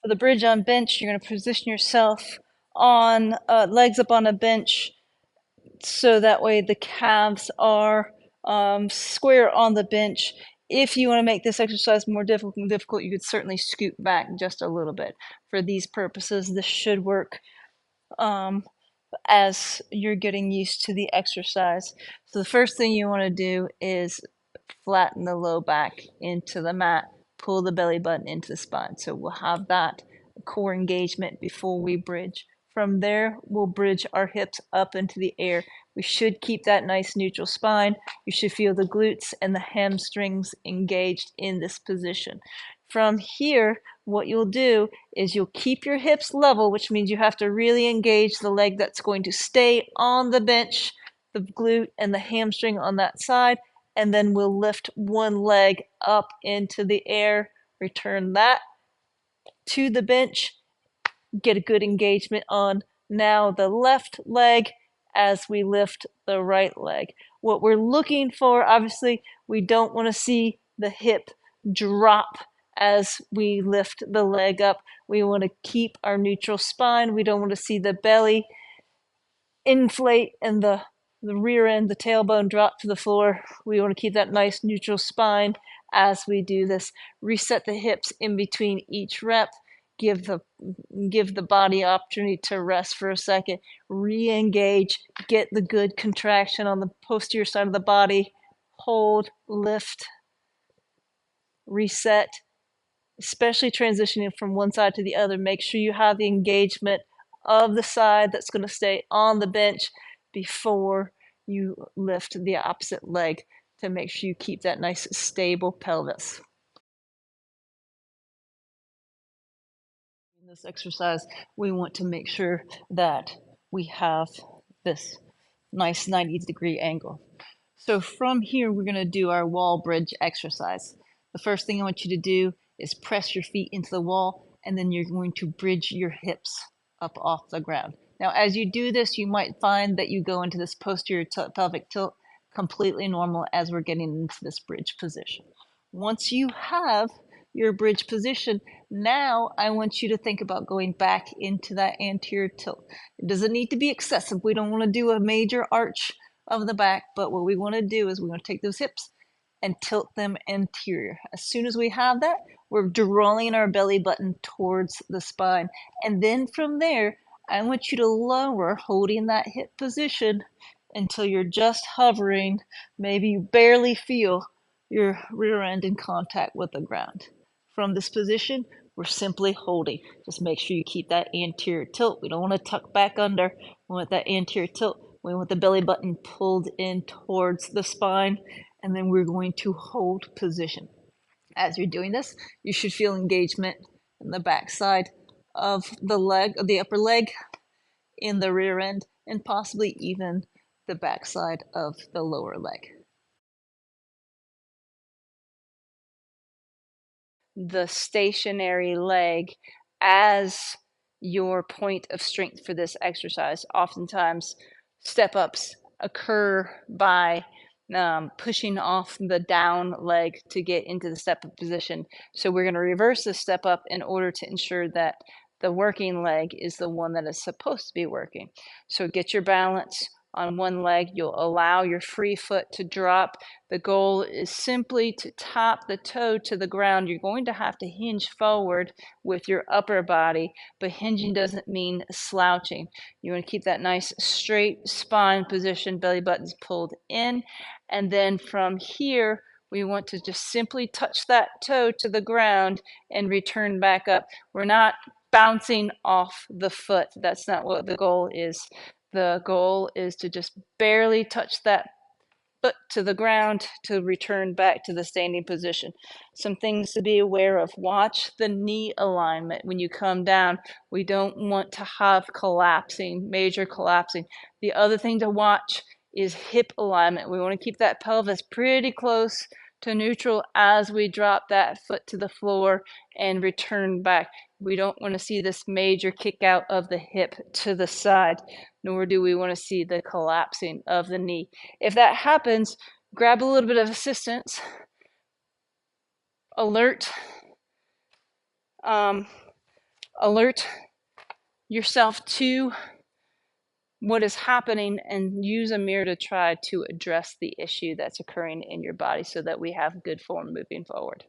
For the bridge on bench, you're going to position yourself on legs up on a bench so that way the calves are square on the bench. If you want to make this exercise more difficult, you could certainly scoot back just a little bit. For these purposes, this should work as you're getting used to the exercise. So the first thing you want to do is flatten the low back into the mat, pull the belly button into the spine. So we'll have that core engagement before we bridge. From there, we'll bridge our hips up into the air. We should keep that nice neutral spine. You should feel the glutes and the hamstrings engaged in this position. From here, what you'll do is you'll keep your hips level, which means you have to really engage the leg that's going to stay on the bench, the glute and the hamstring on that side, and then we'll lift one leg up into the air, return that to the bench, get a good engagement on now the left leg as we lift the right leg. What we're looking for, obviously, we don't want to see the hip drop as we lift the leg up. We want to keep our neutral spine. We don't want to see the belly inflate and the rear end, the tailbone drop to the floor. We want to keep that nice neutral spine as we do this. Reset the hips in between each rep. Give the body opportunity to rest for a second. Re-engage. Get the good contraction on the posterior side of the body. Hold, lift, reset. Especially transitioning from one side to the other. Make sure you have the engagement of the side that's going to stay on the bench before you lift the opposite leg to make sure you keep that nice stable pelvis. In this exercise, we want to make sure that we have this nice 90-degree angle. So from here, we're going to do our wall bridge exercise. The first thing I want you to do is press your feet into the wall, and then you're going to bridge your hips up off the ground. Now, as you do this, you might find that you go into this posterior pelvic tilt, completely normal as we're getting into this bridge position. Once you have your bridge position, now I want you to think about going back into that anterior tilt. It doesn't need to be excessive. We don't want to do a major arch of the back, but what we want to do is we want to take those hips and tilt them anterior. As soon as we have that, we're drawing our belly button towards the spine. And then from there, I want you to lower, holding that hip position until you're just hovering. Maybe you barely feel your rear end in contact with the ground. From this position, we're simply holding. Just make sure you keep that anterior tilt. We don't want to tuck back under. We want that anterior tilt. We want the belly button pulled in towards the spine, and then we're going to hold position. As you're doing this, you should feel engagement in the back side of the leg, of the upper leg, in the rear end, and possibly even the back side of the lower leg. The stationary leg as your point of strength for this exercise. Oftentimes, step ups occur by pushing off the down leg to get into the step up position. So we're going to reverse the step up in order to ensure that the working leg is the one that is supposed to be working. So get your balance on one leg. You'll allow your free foot to drop. The goal is simply to tap the toe to the ground. You're going to have to hinge forward with your upper body, but hinging doesn't mean slouching. You want to keep that nice straight spine position, belly button's pulled in, and then from here, we want to just simply touch that toe to the ground and return back up. We're not bouncing off the foot. That's not what the goal is. The goal is to just barely touch that foot to the ground to return back to the standing position. Some things to be aware of. Watch the knee alignment when you come down. We don't want to have collapsing, major collapsing. The other thing to watch is hip alignment. We want to keep that pelvis pretty close to neutral as we drop that foot to the floor and return back. We don't want to see this major kick out of the hip to the side, nor do we want to see the collapsing of the knee. If that happens, grab a little bit of assistance. Alert alert yourself to what is happening and use a mirror to try to address the issue that's occurring in your body so that we have good form moving forward.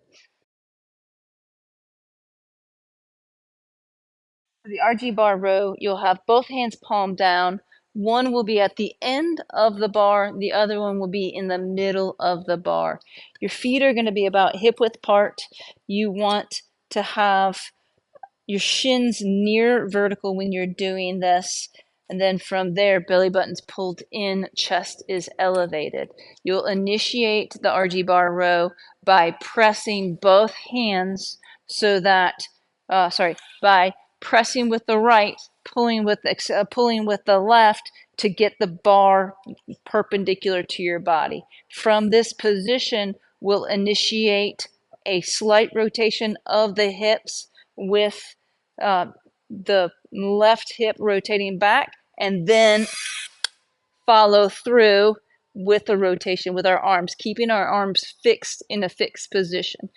For the RG bar row, you'll have both hands palm down. One will be at the end of the bar, the other one will be in the middle of the bar. Your feet are going to be about hip width apart. You want to have your shins near vertical when you're doing this. And then from there, belly button's pulled in, chest is elevated. You'll initiate the RG bar row by pressing both hands so that, by pressing with the right, pulling with the left to get the bar perpendicular to your body. From this position, we'll initiate a slight rotation of the hips with the left hip rotating back, and then follow through with the rotation with our arms, keeping our arms fixed in a fixed position.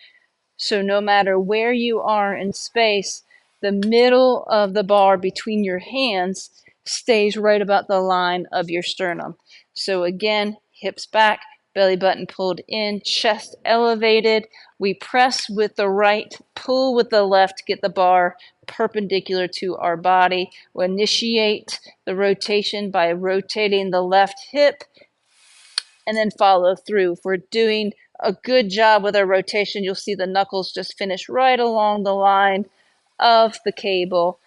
So no matter where you are in space, the middle of the bar between your hands stays right about the line of your sternum. So again, hips back, belly button pulled in, chest elevated. We press with the right, pull with the left, get the bar perpendicular to our body. We'll initiate the rotation by rotating the left hip and then follow through. If we're doing a good job with our rotation, you'll see the knuckles just finish right along the line of the cable.